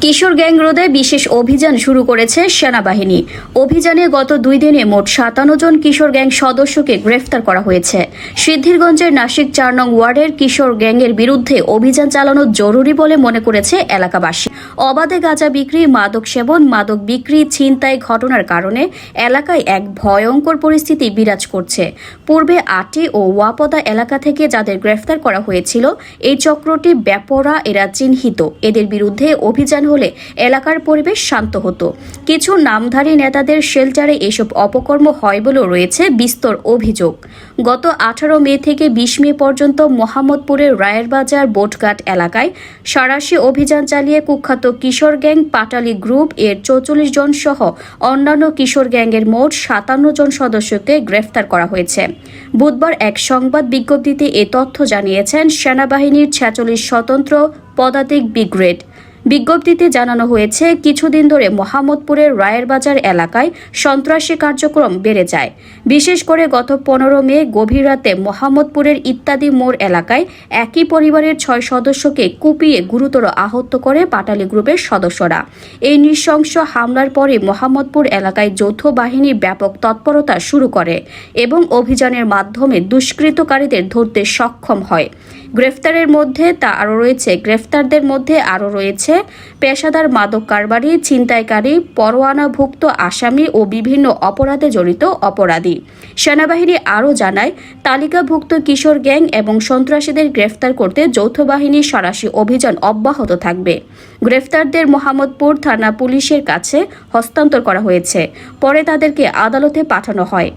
কিশোর gang রোধে বিশেষ অভিযান শুরু করেছে সেনাবাহিনী। অভিযানে গত 2 দিনে মোট 57 জন কিশোর গ্যাং সদস্যকে গ্রেফতার করা হয়েছে। সিদ্ধিরগঞ্জের নাসিক 4 নং ওয়ার্ডের কিশোর গ্যাংয়ের বিরুদ্ধে অভিযান চালানো জরুরি বলে মনে করেছে এলাকাবাসী। অবাধে গাঁজা বিক্রি, মাদক সেবন, মাদক বিক্রি, ছিনতাই ঘটনার কারণে এলাকায় এক ভয়ঙ্কর পরিস্থিতি বিরাজ করছে। পূর্বে আটি ও ওয়াপদা এলাকা থেকে যাদের গ্রেফতার করা হয়েছিল, এই চক্রটি বেপরা, এরা চিহ্নিত। এদের বিরুদ্ধে অভিযান হলে এলাকার পরিবেশ শান্ত হতো। কিছু নামধারী নেতাদের শেল্টারে এসব অপকর্ম হয় বলেও রয়েছে বিস্তর অভিযোগ। গত 18 মে থেকে 20 মে পর্যন্ত মোহাম্মদপুরের রায়েরবাজার বোটঘাট এলাকায় সাঁড়াশি অভিযান চালিয়ে কুখ্যাত কিশোর গ্যাং পাটালি গ্রুপ এর 44 জন সহ অন্যান্য কিশোর গ্যাংয়ের মোট 57 জন সদস্যকে গ্রেফতার করা হয়েছে। বুধবার এক সংবাদ বিজ্ঞপ্তিতে এ তথ্য জানিয়েছেন সেনাবাহিনীর 46 স্বতন্ত্র পদাতিক ব্রিগেড। বিজ্ঞপ্তিতে জানানো হয়েছে, কিছুদিন ধরে মোহাম্মদপুরের রায়েরবাজার এলাকায় সন্ত্রাসী কার্যক্রম বেড়ে যায়। বিশেষ করে গত 15 মে গভীর রাতে মোহাম্মদপুরের ইত্যাদি মোড় এলাকায় একই পরিবারের 6 সদস্যকে কুপিয়ে গুরুতর আহত করে পাটালি গ্রুপের সদস্যরা। এই নৃশংস হামলার পরে মোহাম্মদপুর এলাকায় যৌথ বাহিনী ব্যাপক তৎপরতা শুরু করে এবং অভিযানের মাধ্যমে দুষ্কৃতকারীদের ধরতে সক্ষম হয়। গ্রেফতারদের মধ্যে আরও রয়েছে পেশাদার মাদক কারবারি, ছিনতাইকারী, পরোয়ানাভুক্ত আসামি ও বিভিন্ন অপরাধে জড়িত অপরাধী। সেনাবাহিনী আরও জানায়, তালিকাভুক্ত কিশোর গ্যাং এবং সন্ত্রাসীদের গ্রেফতার করতে যৌথ বাহিনীর সাঁড়াশি অভিযান অব্যাহত থাকবে। গ্রেফতারদের মোহাম্মদপুর থানা পুলিশের কাছে হস্তান্তর করা হয়েছে। পরে তাদেরকে আদালতে পাঠানো হয়।